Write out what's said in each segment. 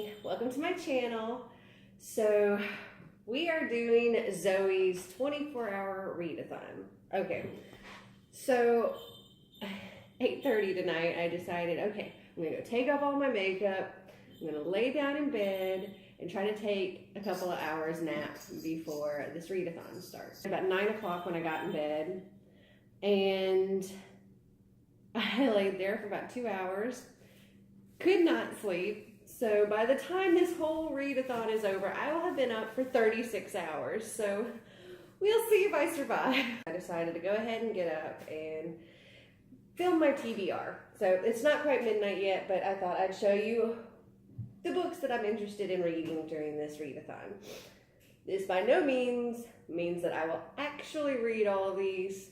everybody, welcome to my channel. So we are doing Zoe's 24-hour readathon. Okay, so 8:30 tonight I decided, okay, I'm gonna go take off all my makeup, I'm gonna lay down in bed and try to take a couple of hours nap before this readathon starts. About 9 o'clock when I got in bed, and I laid there for about 2 hours. Could not sleep, so by the time this whole readathon is over, I will have been up for 36 hours, so we'll see if I survive. I decided to go ahead and get up and film my TBR. So it's not quite midnight yet, but I thought I'd show you the books that I'm interested in reading during this readathon. This by no means means that I will actually read all of these,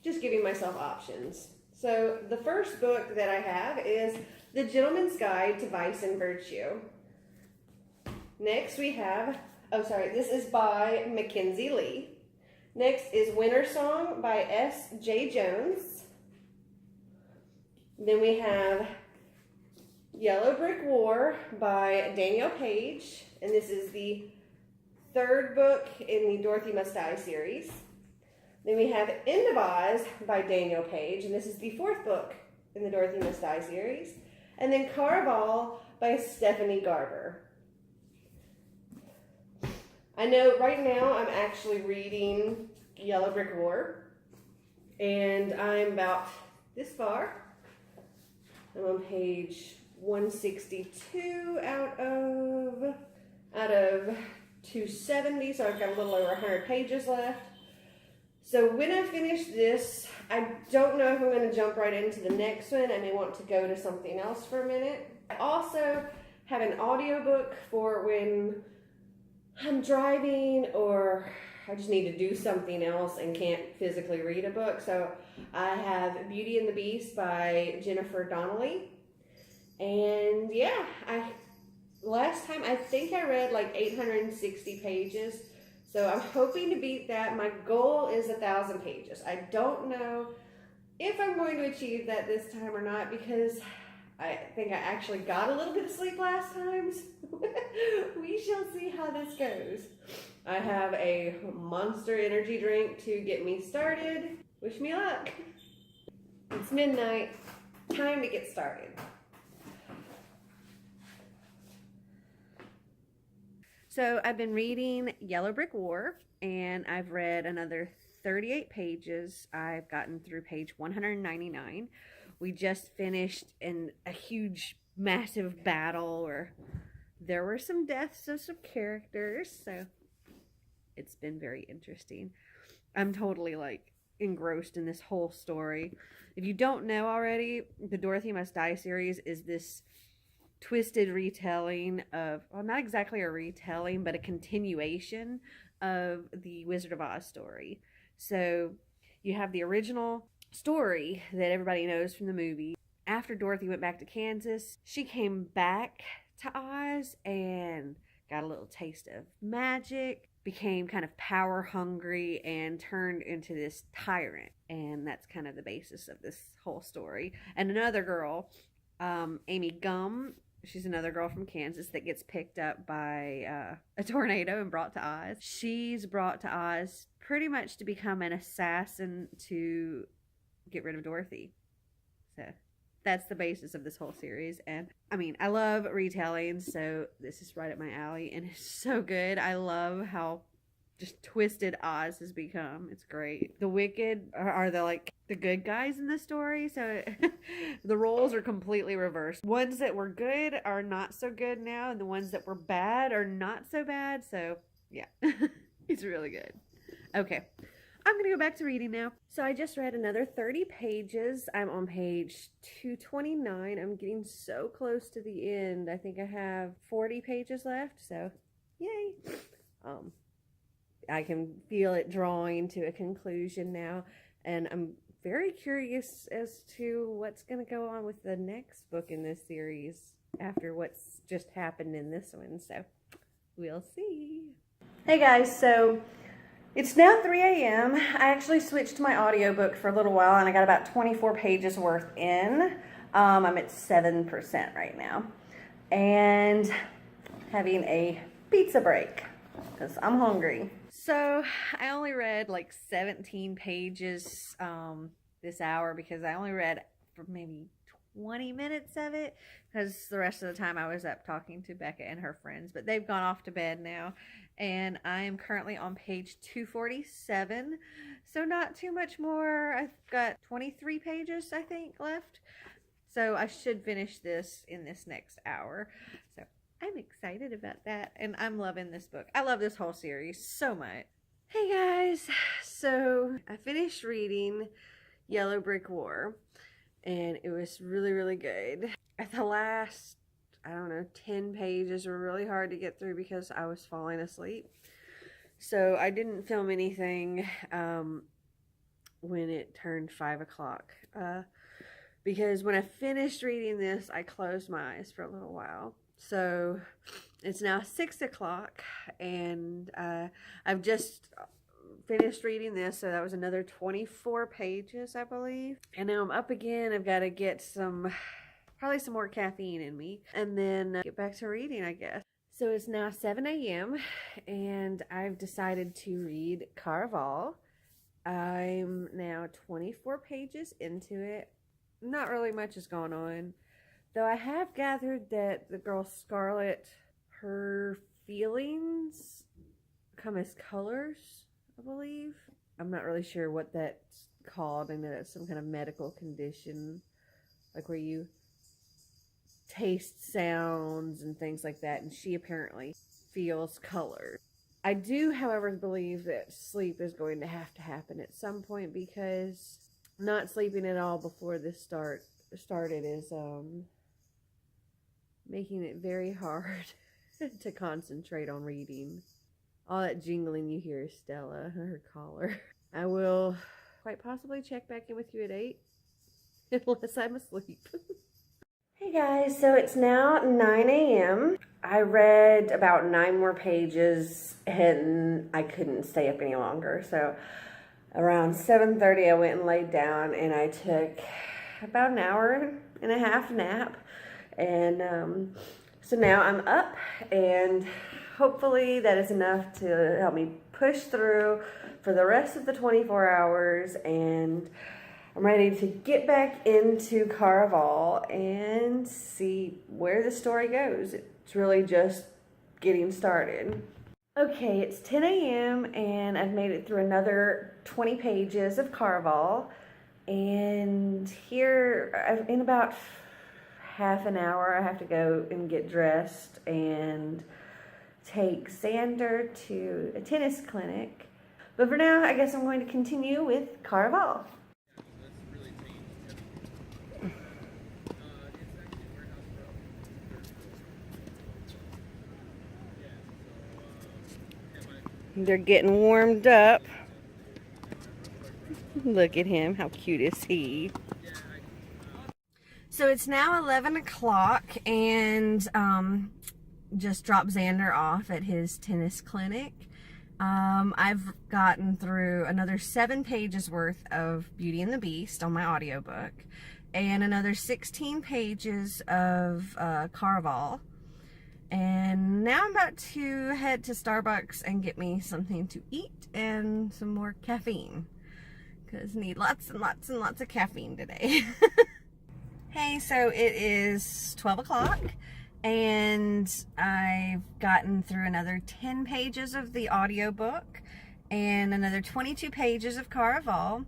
just giving myself options. So the first book that I have is The Gentleman's Guide to Vice and Virtue. Next we have, this is by Mackenzie Lee. Next is Winter Song by S.J. Jones. Then we have Yellow Brick War by Danielle Page, and this is the third book in the Dorothy Must Die series. Then we have End of Oz by Danielle Page, and this is the fourth book in the Dorothy Must Die series. And then Caraval by Stephanie Garber. I know right now I'm actually reading Yellow Brick War, and I'm about this far. I'm on page 162 out of 270, so I've got a little over 100 pages left. So when I finish this, I don't know if I'm going to jump right into the next one. I may want to go to something else for a minute. I also have an audiobook for when I'm driving or I just need to do something else and can't physically read a book. So I have Beauty and the Beast by Jennifer Donnelly. And yeah, last time I think I read like 860 pages. So I'm hoping to beat that. My goal is 1,000 pages. I don't know if I'm going to achieve that this time or not, because I think I actually got a little bit of sleep last time. So we shall see how this goes. I have a Monster energy drink to get me started. Wish me luck. It's midnight. Time to get started. So I've been reading Yellow Brick War, and I've read another 38 pages. I've gotten through page 199. We just finished in a huge, massive battle where there were some deaths of some characters, so it's been very interesting. I'm totally like engrossed in this whole story. If you don't know already, the Dorothy Must Die series is this twisted retelling of, well, not exactly a retelling, but a continuation of the Wizard of Oz story. So you have the original story that everybody knows from the movie. After Dorothy went back to Kansas, she came back to Oz and got a little taste of magic, became kind of power hungry, and turned into this tyrant. And that's kind of the basis of this whole story. And another girl, Amy Gum, she's another girl from Kansas that gets picked up by a tornado and brought to Oz. She's brought to Oz pretty much to become an assassin to get rid of Dorothy. So that's the basis of this whole series. And I mean, I love retellings, so this is right up my alley, and it's so good. I love how just twisted Oz has become. It's great. The wicked are the good guys in the story, so the roles are completely reversed. Ones that were good are not so good now, and the ones that were bad are not so bad. So yeah, it's really good. Okay, I'm gonna go back to reading now. So I just read another 30 pages. I'm on page 229. I'm getting so close to the end. I think I have 40 pages left, so yay. I can feel it drawing to a conclusion now, and I'm very curious as to what's going to go on with the next book in this series after what's just happened in this one, so we'll see. Hey guys, so it's now 3 a.m. I actually switched to my audiobook for a little while, and I got about 24 pages worth in. I'm at 7% right now. and having a pizza break because I'm hungry. So I only read like 17 pages this hour because I only read for maybe 20 minutes of it because the rest of the time I was up talking to Becca and her friends, but they've gone off to bed now, and I am currently on page 247, so not too much more. I've got 23 pages I think left, so I should finish this in this next hour. So I'm excited about that, and I'm loving this book. I love this whole series so much. Hey guys, so I finished reading Yellow Brick War, and it was really, really good. At the last, I don't know, 10 pages were really hard to get through because I was falling asleep. So I didn't film anything when it turned 5 o'clock. Because when I finished reading this, I closed my eyes for a little while. So it's now 6 o'clock, and I've just finished reading this, so that was another 24 pages, I believe. And now I'm up again. I've got to get probably some more caffeine in me, and then get back to reading, I guess. So it's now 7 a.m. and I've decided to read Caraval. I'm now 24 pages into it. Not really much is going on, though I have gathered that the girl Scarlet, her feelings come as colors, I believe. I'm not really sure what that's called. I know that's some kind of medical condition, like where you taste sounds and things like that, and she apparently feels color. I do, however, believe that sleep is going to have to happen at some point, because not sleeping at all before this started is making it very hard to concentrate on reading. All that jingling you hear is Stella and her collar. I will quite possibly check back in with you at 8, unless I'm asleep. Hey guys, so it's now 9 a.m. I read about 9 more pages and I couldn't stay up any longer. So around 7:30 I went and laid down, and I took about an hour and a half nap. And so now I'm up, and hopefully that is enough to help me push through for the rest of the 24 hours, and I'm ready to get back into Caraval and see where the story goes. It's really just getting started. Okay, it's 10 a.m. and I've made it through another 20 pages of Caraval, and here in about half an hour I have to go and get dressed and take Xander to a tennis clinic. But for now, I guess I'm going to continue with Caraval. They're getting warmed up. Look at him. How cute is he? So it's now 11 o'clock, and just dropped Xander off at his tennis clinic. I've gotten through another 7 pages worth of Beauty and the Beast on my audiobook, and another 16 pages of Caraval. And now I'm about to head to Starbucks and get me something to eat and some more caffeine, because I need lots and lots and lots of caffeine today. Hey, so it is 12 o'clock. And I've gotten through another 10 pages of the audiobook and another 22 pages of Caraval.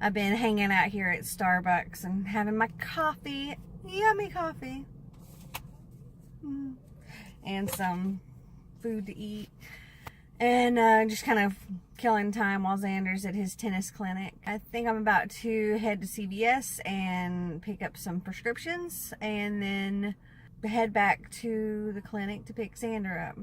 I've been hanging out here at Starbucks and having my coffee, yummy coffee, and some food to eat, and just kind of killing time while Xander's at his tennis clinic. I think I'm about to head to CVS and pick up some prescriptions, and then head back to the clinic to pick Xander up.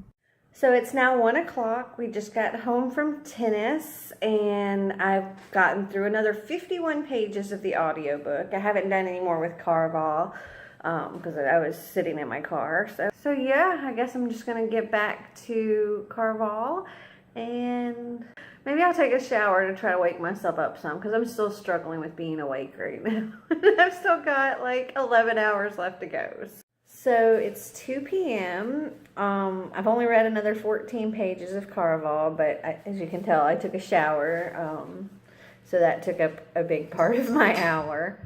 So it's now 1 o'clock. We just got home from tennis, and I've gotten through another 51 pages of the audiobook. I haven't done any more with Caraval because I was sitting in my car. So yeah, I guess I'm just gonna get back to Caraval, and maybe I'll take a shower to try to wake myself up some, because I'm still struggling with being awake right now. I've still got like 11 hours left to go. So it's 2 p.m. I've only read another 14 pages of Caraval, but as you can tell, I took a shower, so that took up a big part of my hour.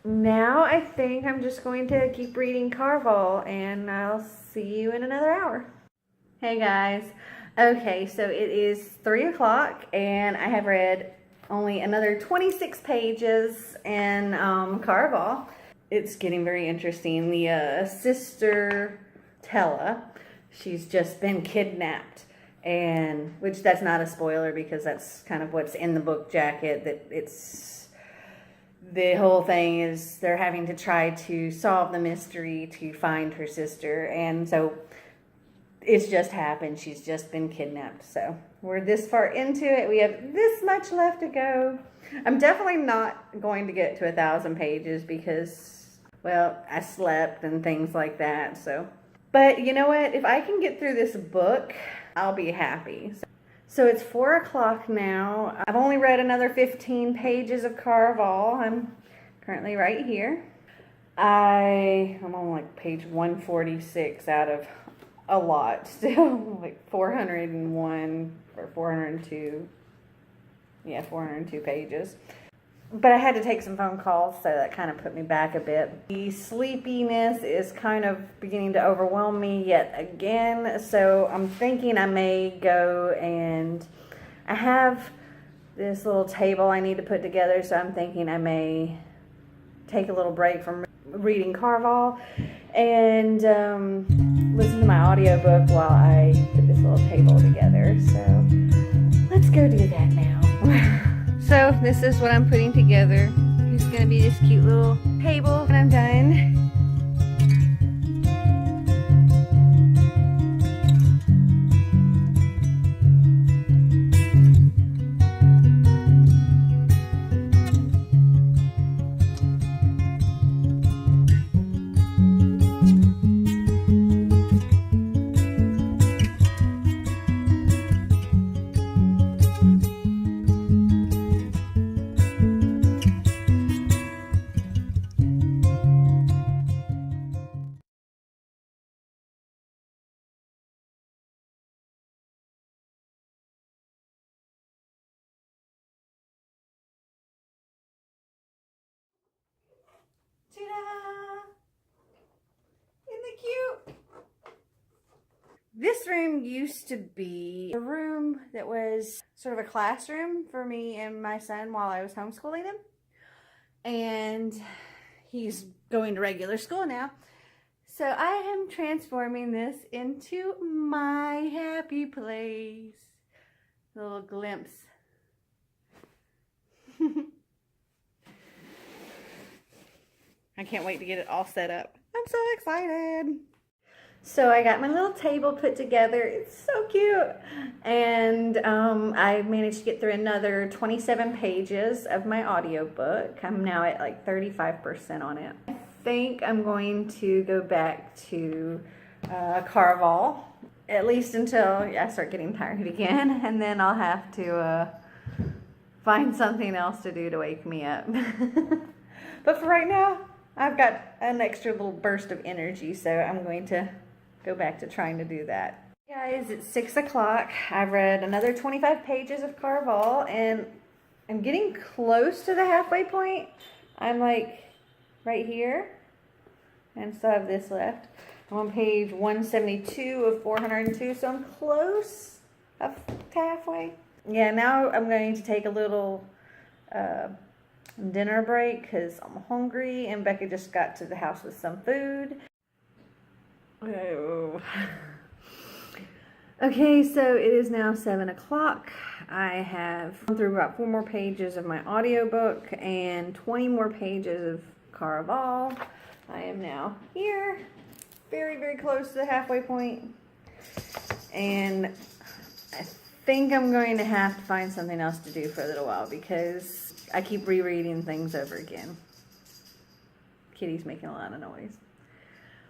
Now I think I'm just going to keep reading Caraval, and I'll see you in another hour. Hey guys. Okay, so it is 3 o'clock, and I have read only another 26 pages in Caraval. It's getting very interesting. The sister, Tella, she's just been kidnapped, and which that's not a spoiler because that's kind of what's in the book jacket, that it's the whole thing is they're having to try to solve the mystery to find her sister, and so it's just happened. She's just been kidnapped. So we're this far into it. We have this much left to go. I'm definitely not going to get to 1,000 pages because, well, I slept and things like that. So, but you know what? If I can get through this book, I'll be happy. So it's 4 o'clock now. I've only read another 15 pages of Caraval. I'm currently right here. I'm on like page 146 out of a lot still, like 401 or 402. Yeah, 402 pages. But I had to take some phone calls, so that kind of put me back a bit. The sleepiness is kind of beginning to overwhelm me yet again, so I'm thinking I may go, and I have this little table I need to put together, so I'm thinking I may take a little break from reading Caraval and listen to my audiobook while I put this little table together. So let's go do that now. So this is what I'm putting together. It's gonna be this cute little table when I'm done. Ta-da! Isn't it cute? This room used to be a room that was sort of a classroom for me and my son while I was homeschooling him. And he's going to regular school now. So I am transforming this into my happy place. A little glimpse. I can't wait to get it all set up. I'm so excited. So I got my little table put together. It's so cute. And I managed to get through another 27 pages of my audiobook. I'm now at like 35% on it. I think I'm going to go back to Caraval, at least until I start getting tired again. And then I'll have to find something else to do to wake me up. But for right now, I've got an extra little burst of energy, so I'm going to go back to trying to do that. Guys, it's 6 o'clock. I've read another 25 pages of Caraval, and I'm getting close to the halfway point. I'm like right here, and still have this left. I'm on page 172 of 402, so I'm close up to halfway. Yeah, now I'm going to take a little dinner break because I'm hungry, and Becca just got to the house with some food. Oh. Okay, so it is now 7 o'clock. I have gone through about 4 more pages of my audiobook and 20 more pages of Caraval. I am now here, very, very close to the halfway point. And I think I'm going to have to find something else to do for a little while because I keep rereading things over again. Kitty's making a lot of noise.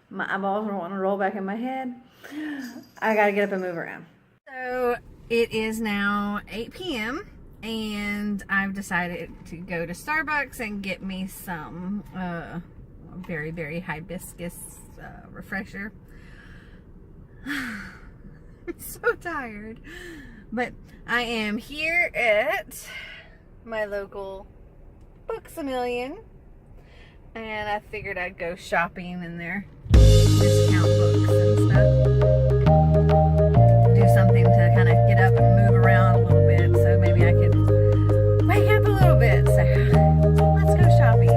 My eyeballs are wanting to roll back in my head. I gotta get up and move around. So it is now 8 p.m. and I've decided to go to Starbucks and get me some very, very hibiscus refresher. I'm so tired. But I am here at my local Books A Million. And I figured I'd go shopping in their discount books and stuff. Do something to kind of get up and move around a little bit, so maybe I could wake up a little bit. So let's go shopping.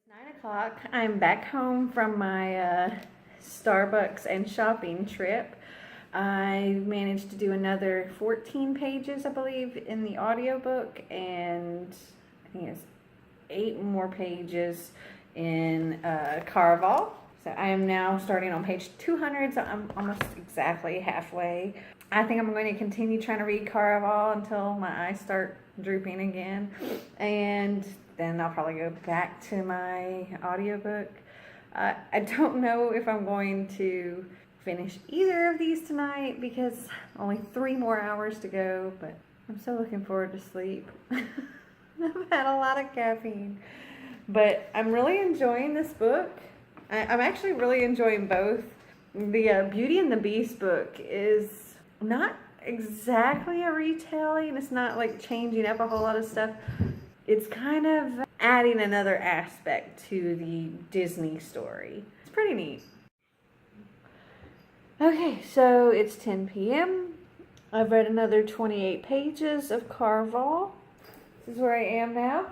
It's 9 o'clock. I'm back home from my Starbucks and shopping trip. I managed to do another 14 pages, I believe, in the audiobook, and I think it's 8 more pages in Caraval. So I am now starting on page 200, so I'm almost exactly halfway. I think I'm going to continue trying to read Caraval until my eyes start drooping again, and then I'll probably go back to my audiobook. I don't know if I'm going to finish either of these tonight because only 3 more hours to go, but I'm so looking forward to sleep. I've had a lot of caffeine, but I'm really enjoying this book. I'm actually really enjoying both. The Beauty and the Beast book is not exactly a retelling. It's not like changing up a whole lot of stuff. It's kind of adding another aspect to the Disney story. It's pretty neat. Okay, so it's 10 p.m. I've read another 28 pages of Caraval. This is where I am now.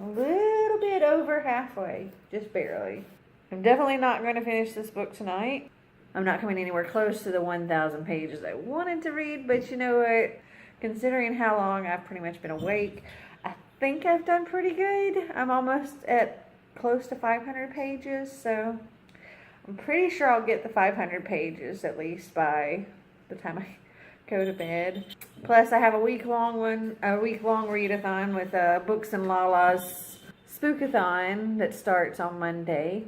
A little bit over halfway, just barely. I'm definitely not going to finish this book tonight. I'm not coming anywhere close to the 1,000 pages I wanted to read, but you know what? Considering how long I've pretty much been awake, I think I've done pretty good. I'm almost at close to 500 pages, so I'm pretty sure I'll get the 500 pages at least by the time I go to bed. Plus, I have a week-long readathon with Books and Lala's Spookathon that starts on Monday.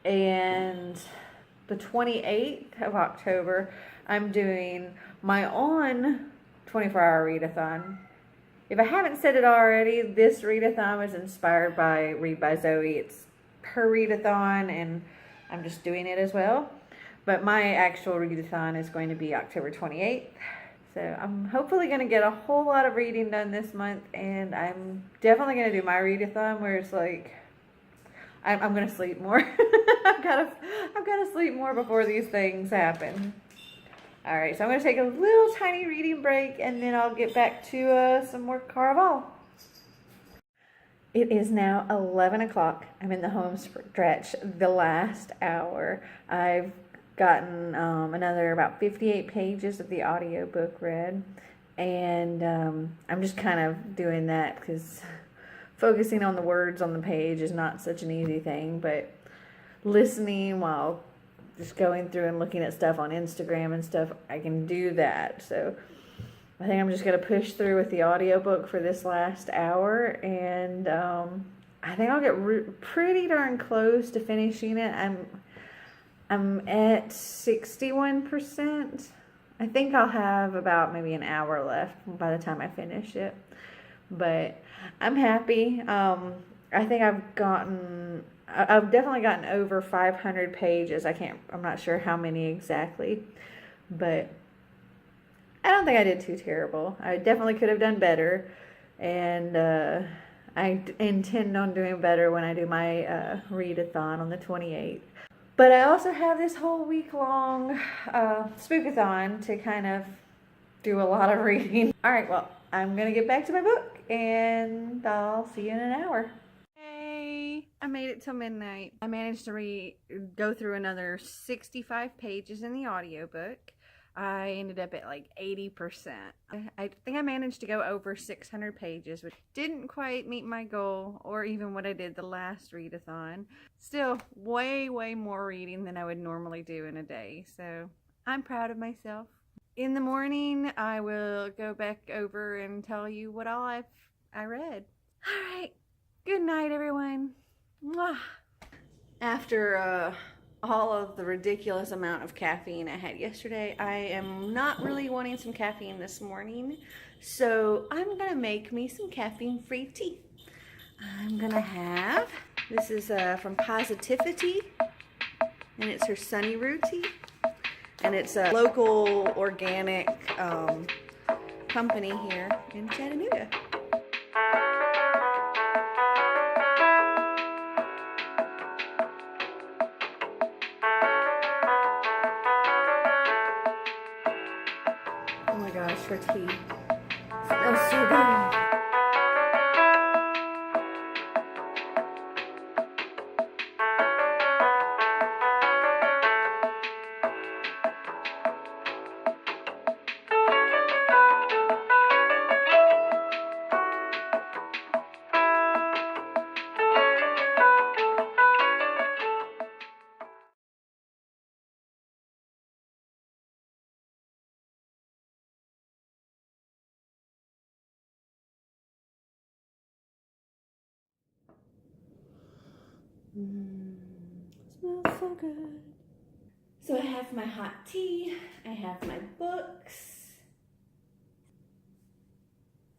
And the 28th of October, I'm doing my own 24-hour readathon. If I haven't said it already, this readathon was inspired by ReadByZoe. It's her readathon, and I'm just doing it as well. But my actual readathon is going to be October 28th. So I'm hopefully going to get a whole lot of reading done this month, and I'm definitely going to do my readathon where it's like, I'm going to sleep more. I've got to sleep more before these things happen. All right, so I'm going to take a little tiny reading break, and then I'll get back to some more Caraval. It is now 11 o'clock. I'm in the home stretch, the last hour. I've gotten another about 58 pages of the audiobook read, and I'm just kind of doing that because focusing on the words on the page is not such an easy thing, but listening while just going through and looking at stuff on Instagram and stuff, I can do that. So I think I'm just going to push through with the audiobook for this last hour, and I think I'll get pretty darn close to finishing it. I'm at 61%. I think I'll have about maybe an hour left by the time I finish it. But I'm happy. I think I've definitely gotten over 500 pages. I'm not sure how many exactly, but I don't think I did too terrible. I definitely could have done better, and I intend on doing better when I do my readathon on the 28th. But I also have this whole week-long spookathon to kind of do a lot of reading. All right, well, I'm going to get back to my book, and I'll see you in an hour. Hey, I made it till midnight. I managed to go through another 65 pages in the audiobook. I ended up at like 80%. I think I managed to go over 600 pages, which didn't quite meet my goal or even what I did the last readathon. Still way more reading than I would normally do in a day, so I'm proud of myself. In the morning, I will go back over and tell you what all I read. All right, good night, everyone. Mwah. After all of the ridiculous amount of caffeine I had yesterday, I am not really wanting some caffeine this morning, so I'm gonna make me some caffeine-free tea. I'm gonna have, this is from Positivity, and it's her Sunny Roo tea, and it's a local organic company here in Chattanooga. Oh my gosh, her tea smells so good. Smells so good. So I have my hot tea, I have my books,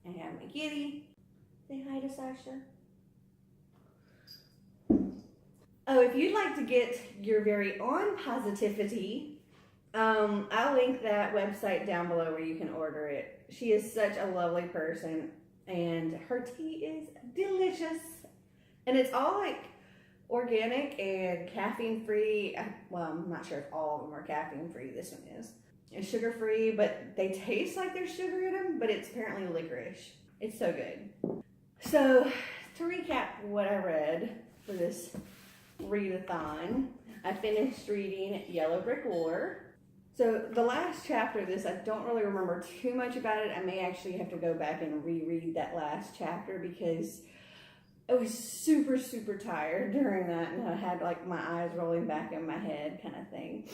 I have my kitty. Say hi to Sasha. Oh, if you'd like to get your very own Positivity, I'll link that website down below where you can order it. She is such a lovely person, and her tea is delicious. And it's all like organic and caffeine free. Well, I'm not sure if all of them are caffeine free. This one is. And sugar free, but they taste like there's sugar in them, but it's apparently licorice. It's so good. So to recap what I read for this readathon, I finished reading Yellow Brick War. So the last chapter of this, I don't really remember too much about it. I may actually have to go back and reread that last chapter because I was super tired during that, and I had like my eyes rolling back in my head kind of thing.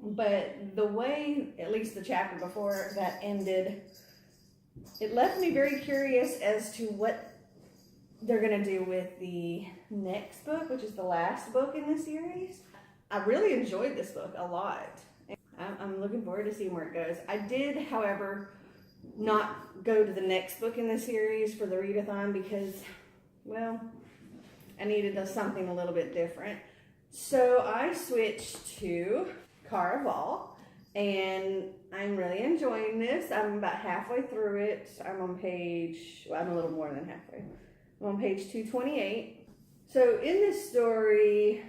But the way, at least the chapter before that ended, it left me very curious as to what they're going to do with the next book, which is the last book in the series. I really enjoyed this book a lot. I'm looking forward to seeing where it goes. I did, however, not go to the next book in the series for the readathon because, well, I needed something a little bit different. So I switched to Caraval, and I'm really enjoying this. I'm about halfway through it. I'm on page, well, I'm a little more than halfway. I'm on page 228. So in this story,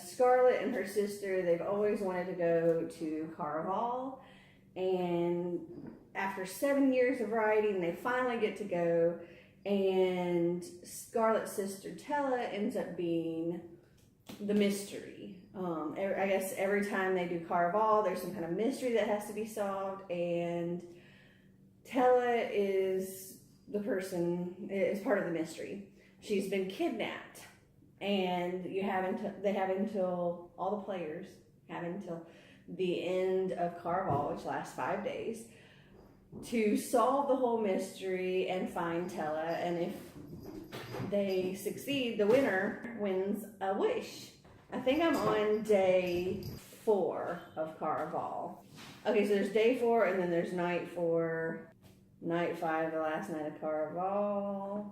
Scarlett and her sister, they've always wanted to go to Caraval, and after 7 years of writing, they finally get to go, and Scarlett's sister Tella ends up being the mystery. I guess every time they do Caraval, there's some kind of mystery that has to be solved, and Tella is the person, is part of the mystery. She's been kidnapped, and all the players have until the end of Caraval, which lasts 5 days, to solve the whole mystery and find Tella, and if they succeed, the winner wins a wish. I think I'm on day 4 of Caraval. Okay, so there's day 4, and then there's night 4, night 5, the last night of Caraval,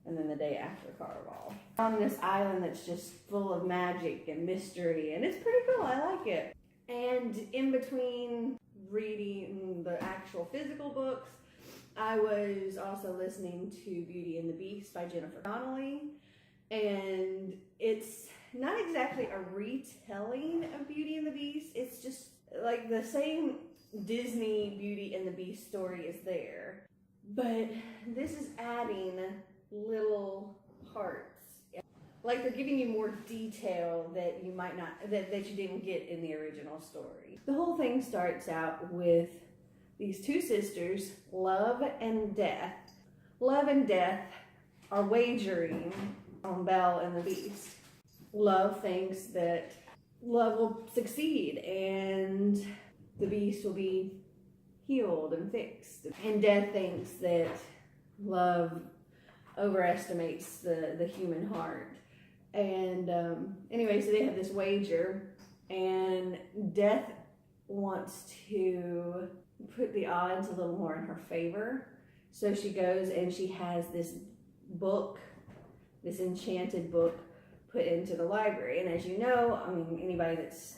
and then the day after Caraval. On this island that's just full of magic and mystery, and it's pretty cool. I like it. And in between reading the actual physical books, I was also listening to Beauty and the Beast by Jennifer Donnelly, and it's not exactly a retelling of Beauty and the Beast. It's just like the same Disney Beauty and the Beast story is there, but this is adding little parts. Like they're giving you more detail that you might not, that you didn't get in the original story. The whole thing starts out with these two sisters, Love and Death. Love and Death are wagering on Belle and the Beast. Love thinks that Love will succeed and the Beast will be healed and fixed. And Death thinks that Love overestimates the human heart. And anyway, so they have this wager, and Death wants to put the odds a little more in her favor. So she goes and she has this book, this enchanted book, put into the library. And as you know, I mean, anybody that's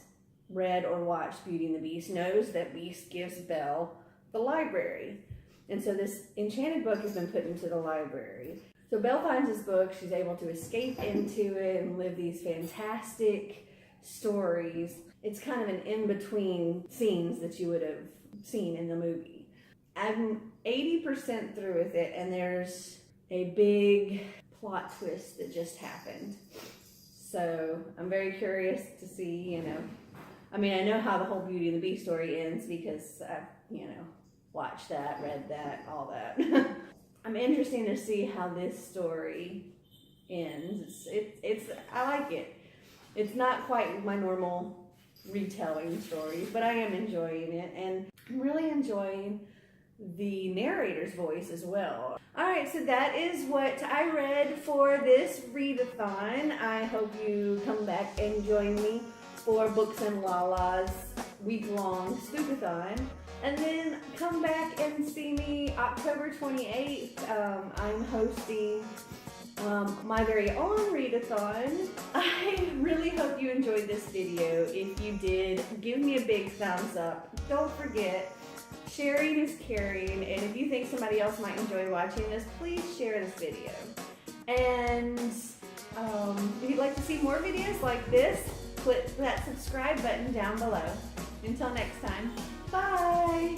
read or watched Beauty and the Beast knows that Beast gives Belle the library. And so this enchanted book has been put into the library. So Belle finds this book, she's able to escape into it and live these fantastic stories. It's kind of an in-between scenes that you would have seen in the movie. I'm 80% through with it, and there's a big plot twist that just happened. So I'm very curious to see, I mean, I know how the whole Beauty and the Beast story ends because I've, watched that, read that, all that. I'm interested to see how this story ends. It's I like it. It's not quite my normal retelling stories, but I am enjoying it, and I'm really enjoying the narrator's voice as well. Alright, so that is what I read for this readathon. I hope you come back and join me for Books and Lala's week-long spookathon. And then come back and see me October 28th. I'm hosting my very own readathon. I really hope you enjoyed this video. If you did, give me a big thumbs up. Don't forget, sharing is caring, and if you think somebody else might enjoy watching this, please share this video. And if you'd like to see more videos like this, click that subscribe button down below. Until next time, bye!